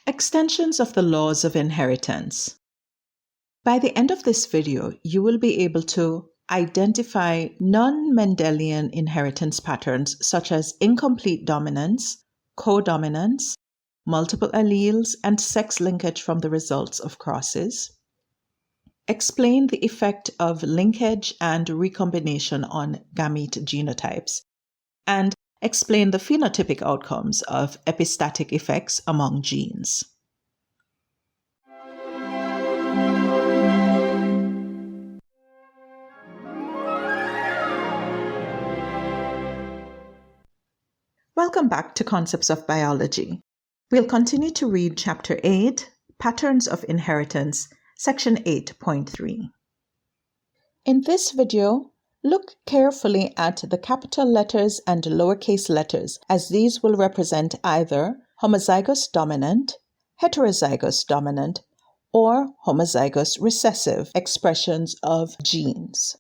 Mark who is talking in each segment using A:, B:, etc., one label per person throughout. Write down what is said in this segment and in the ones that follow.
A: Extensions of the laws of inheritance. By the end of this video, you will be able to identify non-Mendelian inheritance patterns such as incomplete dominance, codominance, multiple alleles, and sex linkage from the results of crosses. Explain the effect of linkage and recombination on gamete genotypes, and explain the phenotypic outcomes of epistatic effects among genes. Welcome back to Concepts of Biology. We'll continue to read Chapter 8, Patterns of Inheritance, Section 8.3. In this video, look carefully at the capital letters and lowercase letters, as these will represent either homozygous dominant, heterozygous dominant, or homozygous recessive expressions of genes.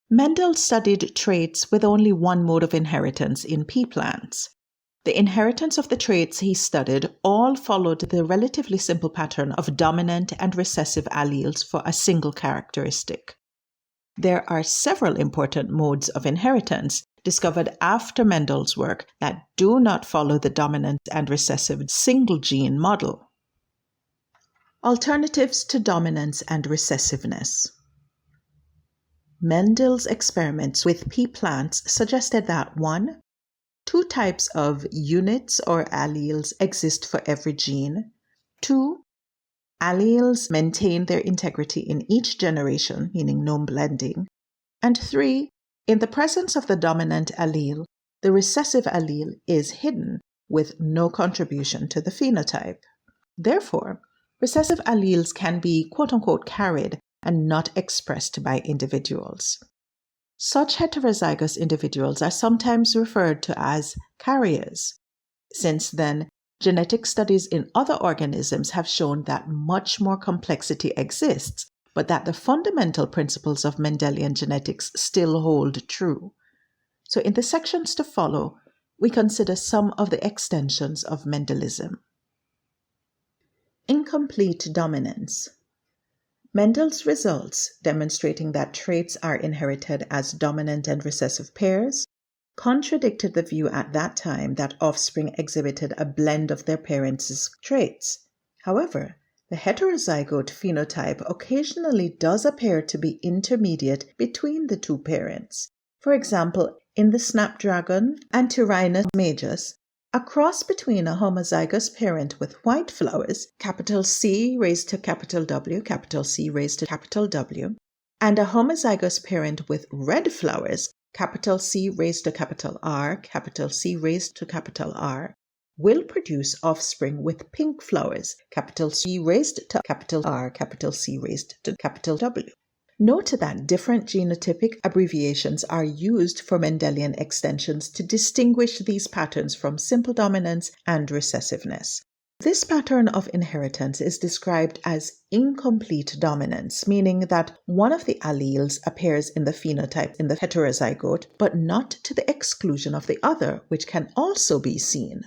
A: Mendel studied traits with only one mode of inheritance in pea plants. The inheritance of the traits he studied all followed the relatively simple pattern of dominant and recessive alleles for a single characteristic. There are several important modes of inheritance discovered after Mendel's work that do not follow the dominant and recessive single gene model. Alternatives to dominance and recessiveness. Mendel's experiments with pea plants suggested that 1. Two types of units or alleles exist for every gene. 2. Alleles maintain their integrity in each generation, meaning no blending. And 3. In the presence of the dominant allele, the recessive allele is hidden with no contribution to the phenotype. Therefore, recessive alleles can be quote-unquote carried and not expressed by individuals. Such heterozygous individuals are sometimes referred to as carriers. Since then, genetic studies in other organisms have shown that much more complexity exists, but that the fundamental principles of Mendelian genetics still hold true. So in the sections to follow, we consider some of the extensions of Mendelism. Incomplete dominance. Mendel's results, demonstrating that traits are inherited as dominant and recessive pairs, contradicted the view at that time that offspring exhibited a blend of their parents' traits. However, the heterozygote phenotype occasionally does appear to be intermediate between the two parents. For example, in the snapdragon Antirrhinus majus, a cross between a homozygous parent with white flowers, capital C raised to capital W, capital C raised to capital W, and a homozygous parent with red flowers, capital C raised to capital R, capital C raised to capital R, will produce offspring with pink flowers, capital C raised to capital R, capital C raised to capital W. Note that different genotypic abbreviations are used for Mendelian extensions to distinguish these patterns from simple dominance and recessiveness. This pattern of inheritance is described as incomplete dominance, meaning that one of the alleles appears in the phenotype in the heterozygote, but not to the exclusion of the other, which can also be seen.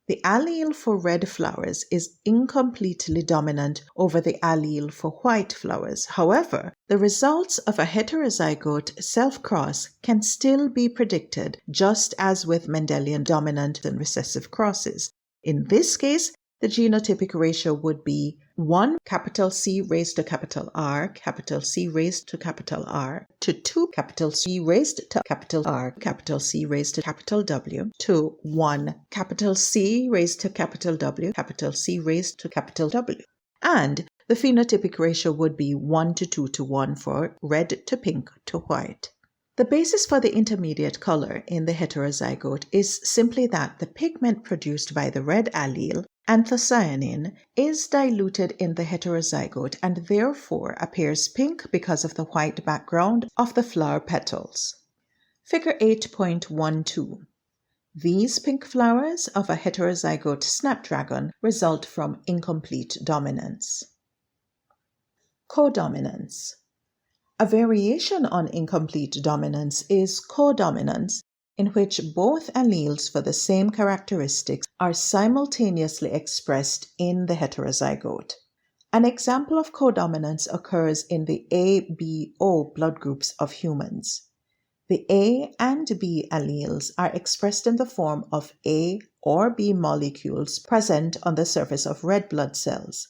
A: The allele for red flowers is incompletely dominant over the allele for white flowers. However, the results of a heterozygote self-cross can still be predicted, just as with Mendelian dominant and recessive crosses. In this case, the genotypic ratio would be 1 capital C raised to capital R, capital C raised to capital R, to 2 capital C raised to capital R, capital C raised to capital W, to 1 capital C raised to capital W, capital C raised to capital W. And the phenotypic ratio would be 1 to 2 to 1 for red to pink to white. The basis for the intermediate color in the heterozygote is simply that the pigment produced by the red allele, anthocyanin, is diluted in the heterozygote and therefore appears pink because of the white background of the flower petals. Figure 8.12. These pink flowers of a heterozygote snapdragon result from incomplete dominance. Codominance. A variation on incomplete dominance is codominance, in which both alleles for the same characteristics are simultaneously expressed in the heterozygote. An example of codominance occurs in the A-B-O blood groups of humans. The A and B alleles are expressed in the form of A or B molecules present on the surface of red blood cells.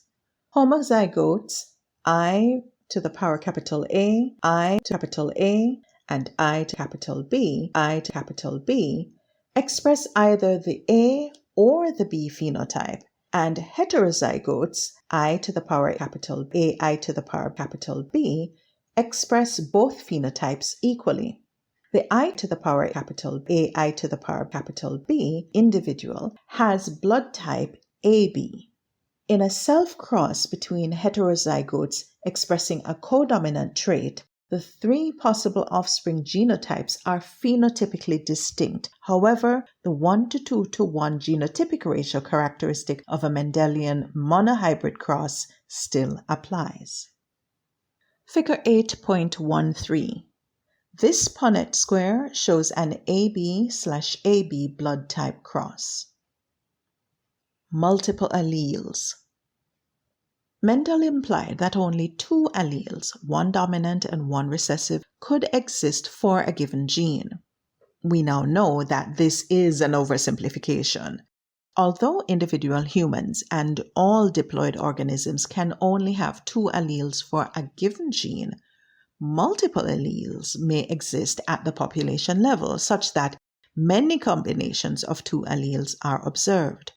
A: Homozygotes I to the power capital A, I to capital A, and I to capital B, I to capital B, express either the A or the B phenotype, and heterozygotes I to the power capital A, I to the power capital B, express both phenotypes equally. The I to the power capital A, I to the power capital B individual has blood type AB. In a self-cross between heterozygotes expressing a codominant trait, the three possible offspring genotypes are phenotypically distinct. However, the 1:2:1 genotypic ratio characteristic of a Mendelian monohybrid cross still applies. Figure 8.13. This Punnett square shows an AB/AB blood type cross. Multiple alleles. Mendel implied that only two alleles, one dominant and one recessive, could exist for a given gene. We now know that this is an oversimplification. Although individual humans and all diploid organisms can only have two alleles for a given gene, multiple alleles may exist at the population level such that many combinations of two alleles are observed.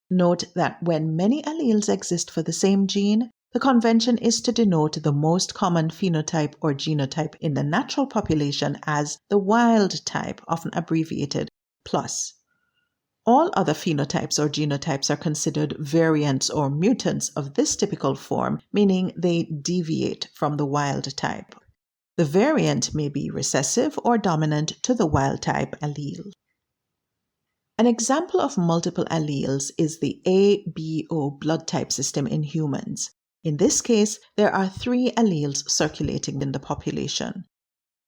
A: Note that when many alleles exist for the same gene, the convention is to denote the most common phenotype or genotype in the natural population as the wild type, often abbreviated +. All other phenotypes or genotypes are considered variants or mutants of this typical form, meaning they deviate from the wild type. The variant may be recessive or dominant to the wild type allele. An example of multiple alleles is the A-B-O blood type system in humans. In this case, there are three alleles circulating in the population.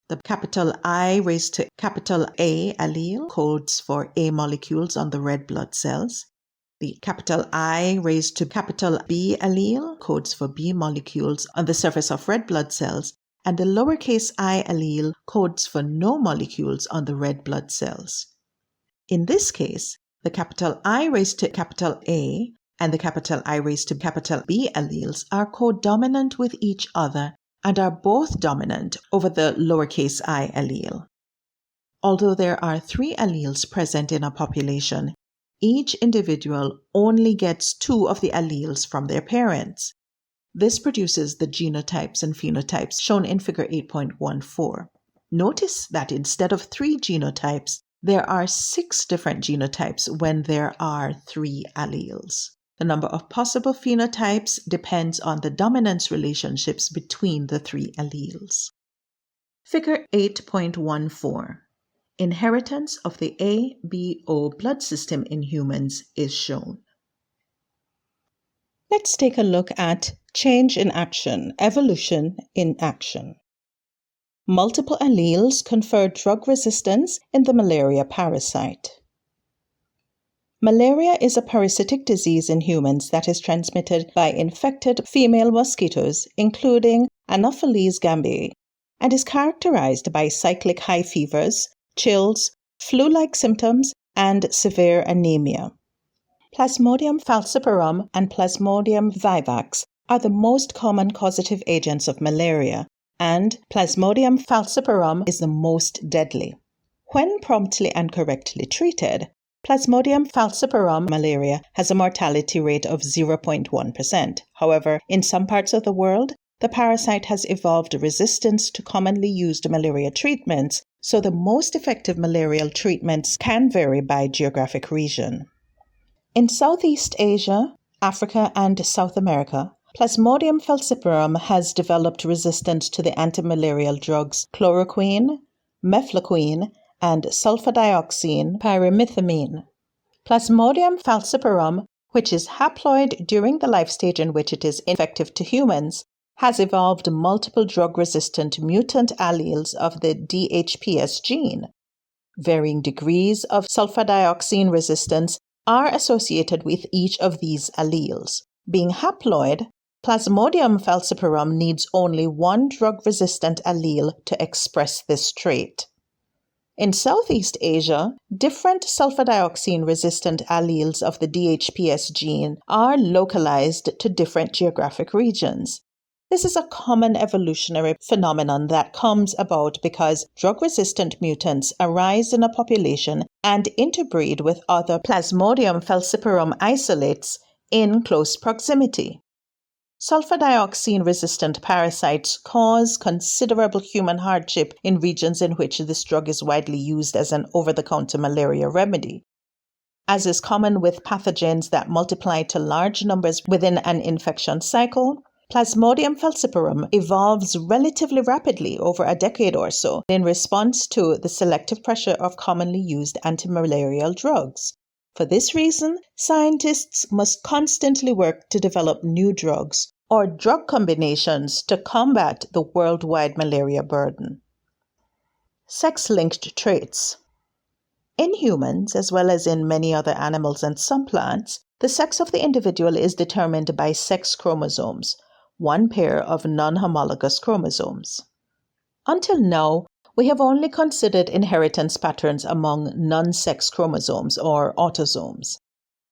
A: The capital I raised to capital A allele codes for A molecules on the red blood cells. The capital I raised to capital B allele codes for B molecules on the surface of red blood cells, and the lowercase I allele codes for no molecules on the red blood cells. In this case, the capital I raised to capital A and the capital I raised to capital B alleles are codominant with each other and are both dominant over the lowercase I allele. Although there are three alleles present in a population, each individual only gets two of the alleles from their parents. This produces the genotypes and phenotypes shown in figure 8.14. Notice that instead of three genotypes, there are 6 different genotypes when there are 3 alleles. The number of possible phenotypes depends on the dominance relationships between the 3 alleles. Figure 8.14. Inheritance of the A-B-O blood system in humans is shown. Let's take a look at change in action, evolution in action. Multiple alleles confer drug resistance in the malaria parasite. Malaria is a parasitic disease in humans that is transmitted by infected female mosquitoes, including Anopheles gamete, and is characterized by cyclic high fevers, chills, flu-like symptoms, and severe anemia. Plasmodium falciparum and Plasmodium vivax are the most common causative agents of malaria, and Plasmodium falciparum is the most deadly. When promptly and correctly treated, Plasmodium falciparum malaria has a mortality rate of 0.1%. However, in some parts of the world, the parasite has evolved resistance to commonly used malaria treatments, so the most effective malarial treatments can vary by geographic region. In Southeast Asia, Africa, and South America, Plasmodium falciparum has developed resistance to the antimalarial drugs chloroquine, mefloquine, and sulfadioxine pyrimethamine. Plasmodium falciparum, which is haploid during the life stage in which it is infective to humans, has evolved multiple drug-resistant mutant alleles of the DHPS gene. Varying degrees of sulfadioxine resistance are associated with each of these alleles. Being haploid, Plasmodium falciparum needs only one drug-resistant allele to express this trait. In Southeast Asia, different sulfadioxine-resistant alleles of the DHPS gene are localized to different geographic regions. This is a common evolutionary phenomenon that comes about because drug-resistant mutants arise in a population and interbreed with other Plasmodium falciparum isolates in close proximity. Sulfadioxine-resistant parasites cause considerable human hardship in regions in which this drug is widely used as an over-the-counter malaria remedy. As is common with pathogens that multiply to large numbers within an infection cycle, Plasmodium falciparum evolves relatively rapidly over a decade or so in response to the selective pressure of commonly used antimalarial drugs. For this reason, scientists must constantly work to develop new drugs or drug combinations to combat the worldwide malaria burden. Sex-linked traits. In humans, as well as in many other animals and some plants, the sex of the individual is determined by sex chromosomes, one pair of non-homologous chromosomes. Until now, we have only considered inheritance patterns among non-sex chromosomes or autosomes.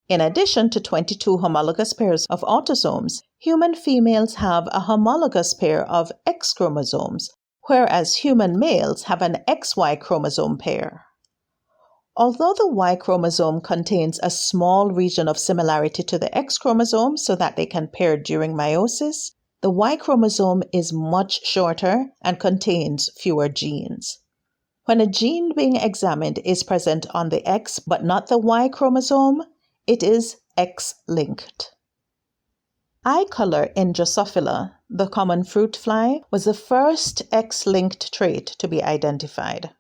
A: In addition to 22 homologous pairs of autosomes, human females have a homologous pair of X chromosomes, whereas human males have an XY chromosome pair. Although the Y chromosome contains a small region of similarity to the X chromosome so that they can pair during meiosis, the Y chromosome is much shorter and contains fewer genes. When a gene being examined is present on the X but not the Y chromosome, it is X-linked. Eye color in Drosophila, the common fruit fly, was the first X-linked trait to be identified.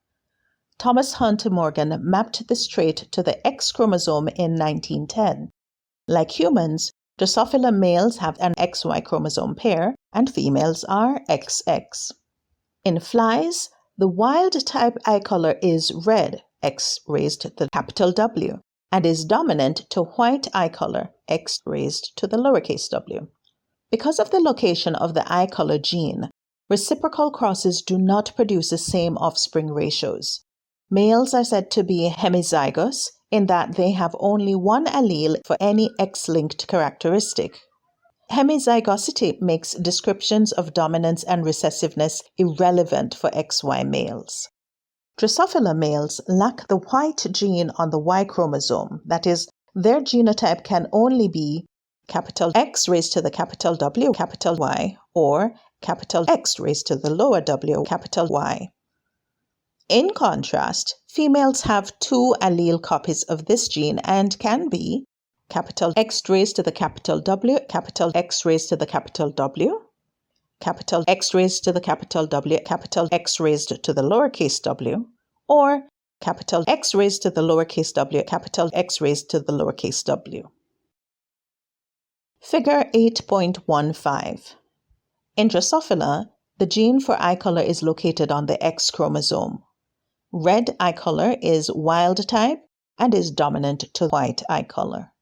A: Thomas Hunter Morgan mapped this trait to the X chromosome in 1910. Like humans, Drosophila males have an XY chromosome pair and females are XX. In flies, the wild-type eye color is red, X raised to the capital W, and is dominant to white eye color, X raised to the lowercase w. Because of the location of the eye color gene, reciprocal crosses do not produce the same offspring ratios. Males are said to be hemizygous in that they have only one allele for any X-linked characteristic. Hemizygosity makes descriptions of dominance and recessiveness irrelevant for XY males. Drosophila males lack the white gene on the Y chromosome, that is, their genotype can only be capital X raised to the capital W, capital Y, or capital X raised to the lower W, capital Y. In contrast, females have two allele copies of this gene and can be capital X raised to the capital W, capital X raised to the capital W, capital X raised to the capital W, capital X raised to the lowercase w, or capital X raised to the lowercase w, capital X raised to the lowercase w. Figure 8.15. In Drosophila, the gene for eye color is located on the X chromosome. Red eye color is wild type and is dominant to white eye color.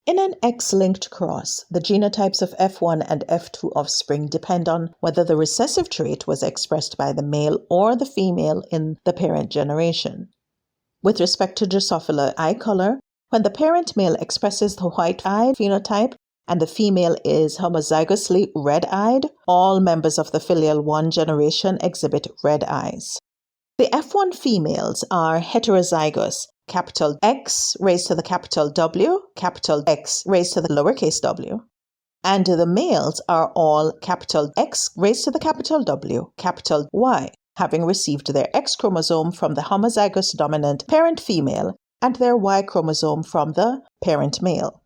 A: In an X-linked cross, the genotypes of F1 and F2 offspring depend on whether the recessive trait was expressed by the male or the female in the parent generation. With respect to Drosophila eye color, when the parent male expresses the white-eyed phenotype and the female is homozygously red-eyed, all members of the filial 1 generation exhibit red eyes. The F1 females are heterozygous, capital X raised to the capital W, capital X raised to the lowercase w, and the males are all capital X raised to the capital W, capital Y, having received their X chromosome from the homozygous dominant parent female and their Y chromosome from the parent male.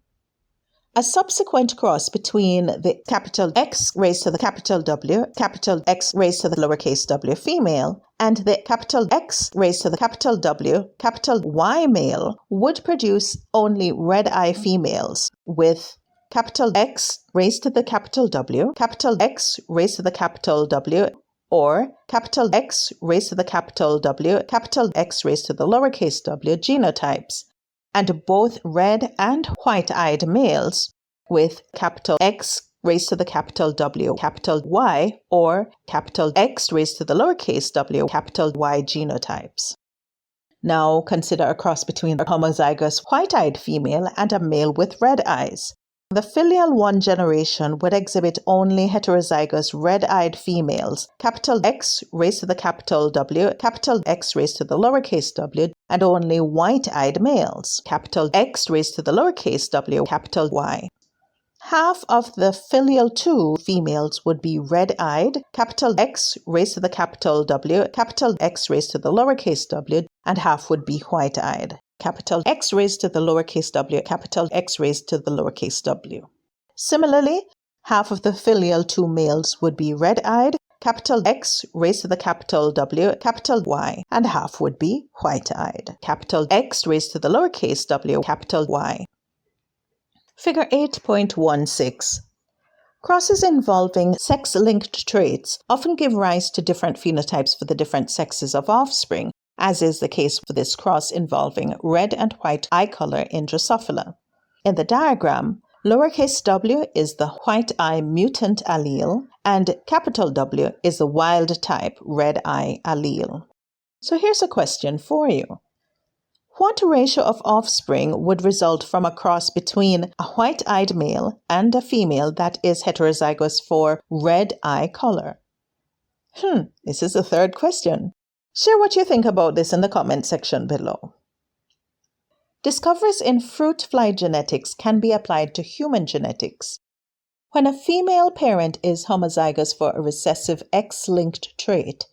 A: A subsequent cross between the capital X raised to the capital W, capital X raised to the lowercase w female, and the capital X raised to the capital W, capital Y male would produce only red eye females with capital X raised to the capital W, capital X raised to the capital W, or capital X raised to the capital W, capital X raised to the lowercase w genotypes, and both red and white-eyed males with capital X raised to the capital W, capital Y, or capital X raised to the lowercase w, capital Y genotypes. Now consider a cross between a homozygous white-eyed female and a male with red eyes. The filial 1 generation would exhibit only heterozygous red-eyed females, capital X raised to the capital W, capital X raised to the lowercase w, and only white-eyed males, capital X raised to the lowercase w, capital Y. Half of the filial 2 females would be red-eyed, capital X raised to the capital W, capital X raised to the lowercase w, and half would be white-eyed, capital X raised to the lowercase w, capital X raised to the lowercase w. Similarly, half of the filial 2 males would be red-eyed, capital X raised to the capital W, capital Y, and half would be white-eyed, capital X raised to the lowercase w, capital Y. Figure 8.16. Crosses involving sex-linked traits often give rise to different phenotypes for the different sexes of offspring, as is the case for this cross involving red and white eye color in Drosophila. In the diagram, lowercase w is the white eye mutant allele, and capital W is the wild type red eye allele. So here's a question for you. What ratio of offspring would result from a cross between a white-eyed male and a female that is heterozygous for red eye color? This is the third question. Share what you think about this in the comment section below. Discoveries in fruit fly genetics can be applied to human genetics. When a female parent is homozygous for a recessive X-linked trait,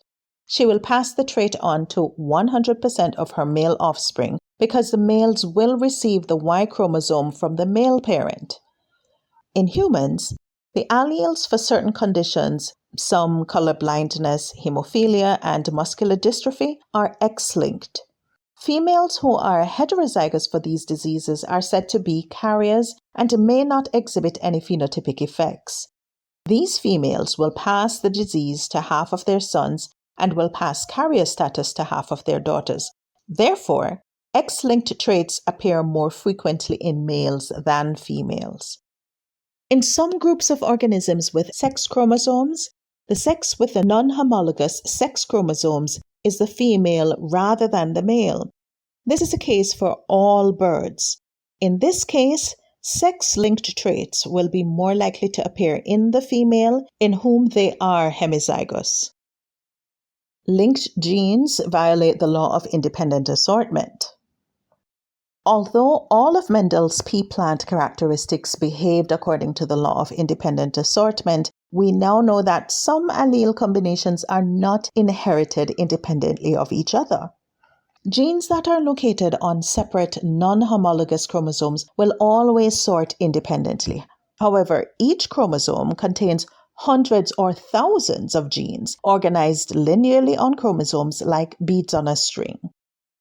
A: she will pass the trait on to 100% of her male offspring because the males will receive the Y chromosome from the male parent. In humans, the alleles for certain conditions, some color blindness, hemophilia, and muscular dystrophy, are X-linked. Females who are heterozygous for these diseases are said to be carriers and may not exhibit any phenotypic effects. These females will pass the disease to half of their sons and will pass carrier status to half of their daughters. Therefore, X-linked traits appear more frequently in males than females. In some groups of organisms with sex chromosomes, the sex with the non-homologous sex chromosomes is the female rather than the male. This is the case for all birds. In this case, sex-linked traits will be more likely to appear in the female in whom they are hemizygous. Linked genes violate the law of independent assortment. Although all of Mendel's pea plant characteristics behaved according to the law of independent assortment, we now know that some allele combinations are not inherited independently of each other. Genes that are located on separate non-homologous chromosomes will always sort independently. However, each chromosome contains hundreds or thousands of genes organized linearly on chromosomes like beads on a string.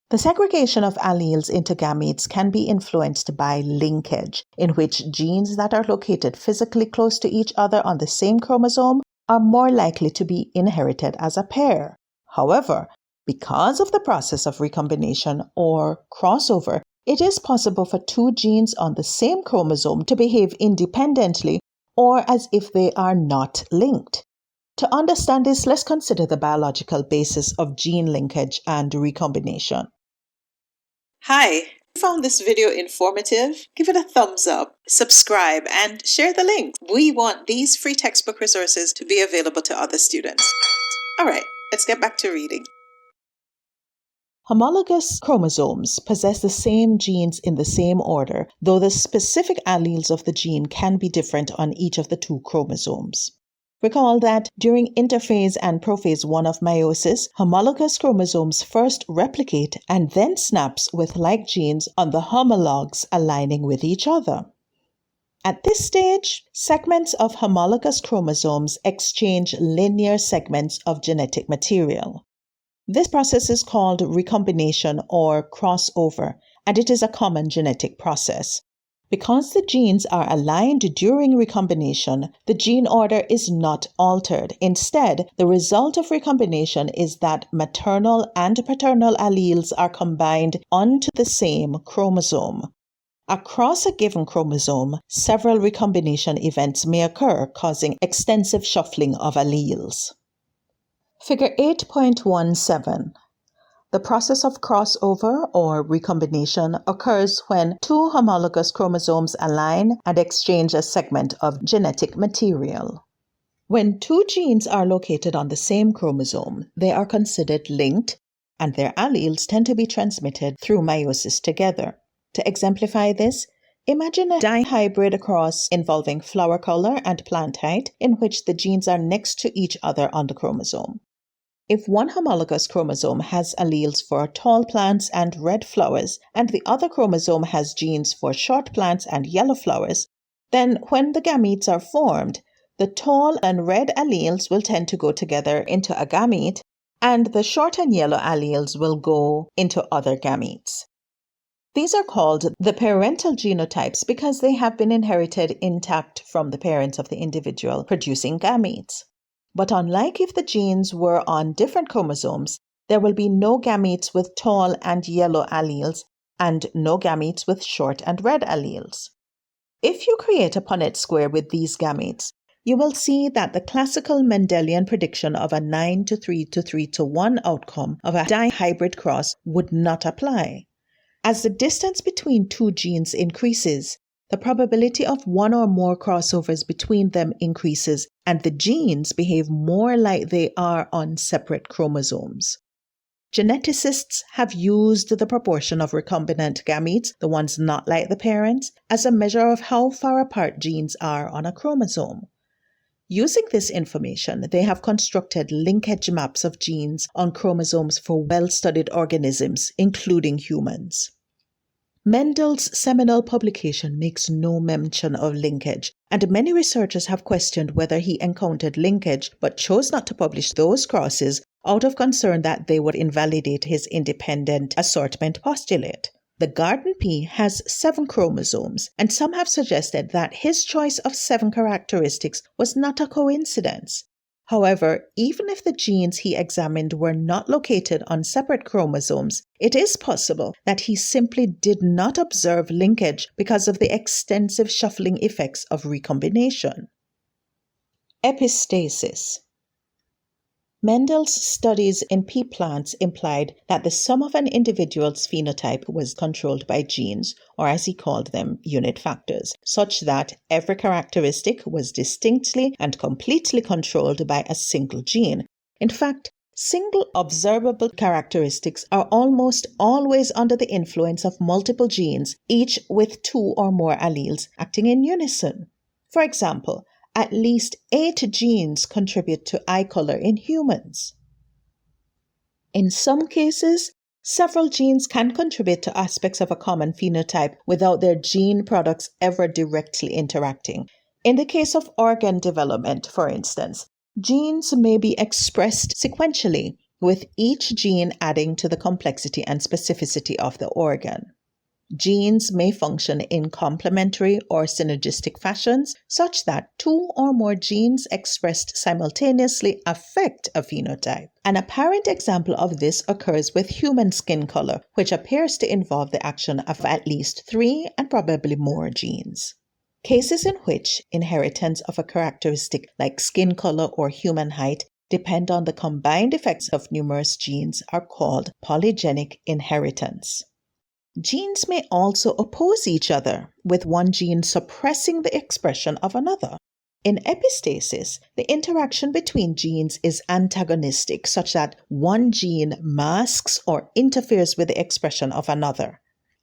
A: The segregation of alleles into gametes can be influenced by linkage, in which genes that are located physically close to each other on the same chromosome are more likely to be inherited as a pair. However, because of the process of recombination or crossover, it is possible for two genes on the same chromosome to behave independently or as if they are not linked. To understand this, let's consider the biological basis of gene linkage and recombination. Hi, if you found this video informative, give it a thumbs up, subscribe, and share the link. We want these free textbook resources to be available to other students. All right, let's get back to reading. Homologous chromosomes possess the same genes in the same order, though the specific alleles of the gene can be different on each of the two chromosomes. Recall that during interphase and prophase 1 of meiosis, homologous chromosomes first replicate and then snaps with like genes on the homologs aligning with each other. At this stage, segments of homologous chromosomes exchange linear segments of genetic material. This process is called recombination or crossover, and it is a common genetic process. Because the genes are aligned during recombination, the gene order is not altered. Instead, the result of recombination is that maternal and paternal alleles are combined onto the same chromosome. Across a given chromosome, several recombination events may occur, causing extensive shuffling of alleles. Figure 8.17. The process of crossover or recombination occurs when two homologous chromosomes align and exchange a segment of genetic material. When two genes are located on the same chromosome, they are considered linked, and their alleles tend to be transmitted through meiosis together. To exemplify this, imagine a dihybrid cross involving flower color and plant height in which the genes are next to each other on the chromosome. If one homologous chromosome has alleles for tall plants and red flowers, and the other chromosome has genes for short plants and yellow flowers, then when the gametes are formed, the tall and red alleles will tend to go together into a gamete, and the short and yellow alleles will go into other gametes. These are called the parental genotypes because they have been inherited intact from the parents of the individual producing gametes. But unlike if the genes were on different chromosomes, there will be no gametes with tall and yellow alleles and no gametes with short and red alleles. If you create a Punnett square with these gametes, you will see that the classical Mendelian prediction of a 9:3 to 3:1 outcome of a dihybrid cross would not apply. As the distance between two genes increases, the probability of one or more crossovers between them increases, and the genes behave more like they are on separate chromosomes. Geneticists have used the proportion of recombinant gametes, the ones not like the parents, as a measure of how far apart genes are on a chromosome. Using this information, they have constructed linkage maps of genes on chromosomes for well-studied organisms, including humans. Mendel's seminal publication makes no mention of linkage, and many researchers have questioned whether he encountered linkage but chose not to publish those crosses out of concern that they would invalidate his independent assortment postulate. The garden pea has 7 chromosomes, and some have suggested that his choice of 7 characteristics was not a coincidence. However, even if the genes he examined were not located on separate chromosomes, it is possible that he simply did not observe linkage because of the extensive shuffling effects of recombination. Epistasis. Mendel's studies in pea plants implied that the sum of an individual's phenotype was controlled by genes, or as he called them, unit factors, such that every characteristic was distinctly and completely controlled by a single gene. In fact, single observable characteristics are almost always under the influence of multiple genes, each with 2 or more alleles acting in unison. For example, at least 8 genes contribute to eye color in humans. In some cases, several genes can contribute to aspects of a common phenotype without their gene products ever directly interacting. In the case of organ development, for instance, genes may be expressed sequentially, with each gene adding to the complexity and specificity of the organ. Genes may function in complementary or synergistic fashions, such that 2 or more genes expressed simultaneously affect a phenotype. An apparent example of this occurs with human skin color, which appears to involve the action of at least 3 and probably more genes. Cases in which inheritance of a characteristic like skin color or human height depend on the combined effects of numerous genes are called polygenic inheritance. Genes may also oppose each other, with one gene suppressing the expression of another. In epistasis, the interaction between genes is antagonistic, such that one gene masks or interferes with the expression of another.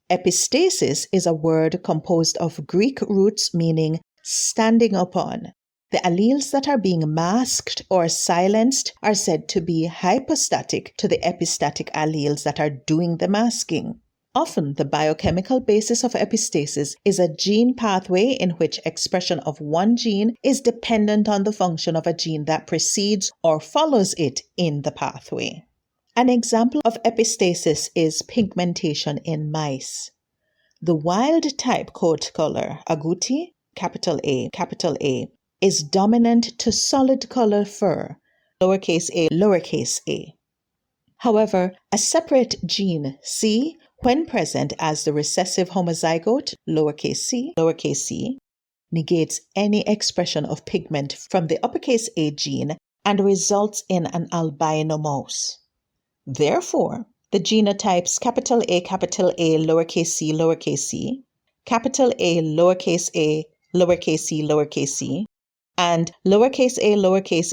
A: Epistasis is a word composed of Greek roots meaning standing upon. The alleles that are being masked or silenced are said to be hypostatic to the epistatic alleles that are doing the masking. Often, the biochemical basis of epistasis is a gene pathway in which expression of one gene is dependent on the function of a gene that precedes or follows it in the pathway. An example of epistasis is pigmentation in mice. The wild type coat color, agouti, capital A, is dominant to solid color fur, lowercase a. However, a separate gene C, when present as the recessive homozygote, lowercase c, negates any expression of pigment from the uppercase A gene and results in an albino mouse. Therefore, the genotypes capital A, lowercase c, capital A, lowercase c, and lowercase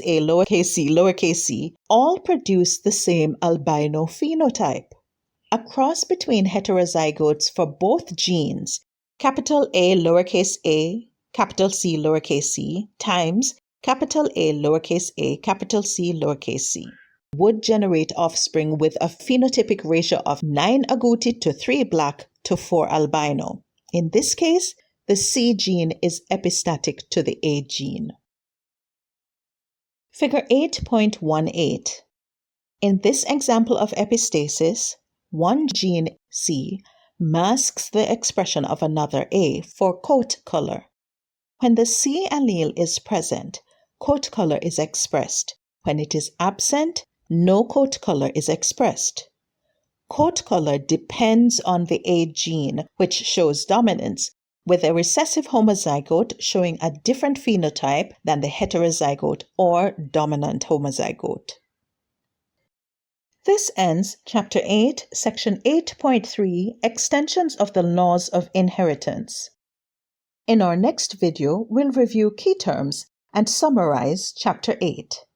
A: a, c, all produce the same albino phenotype. A cross between heterozygotes for both genes, capital A, lowercase a, capital C, lowercase c, times capital A, lowercase a, capital C, lowercase c, would generate offspring with a phenotypic ratio of 9 agouti to 3 black to 4 albino. In this case, the C gene is epistatic to the A gene. Figure 8.18. In this example of epistasis, one gene C masks the expression of another A for coat color. When the C allele is present, coat color is expressed. When it is absent, no coat color is expressed. Coat color depends on the A gene, which shows dominance, with a recessive homozygote showing a different phenotype than the heterozygote or dominant homozygote. This ends Chapter 8, Section 8.3, Extensions of the Laws of Inheritance. In our next video, we'll review key terms and summarize Chapter 8.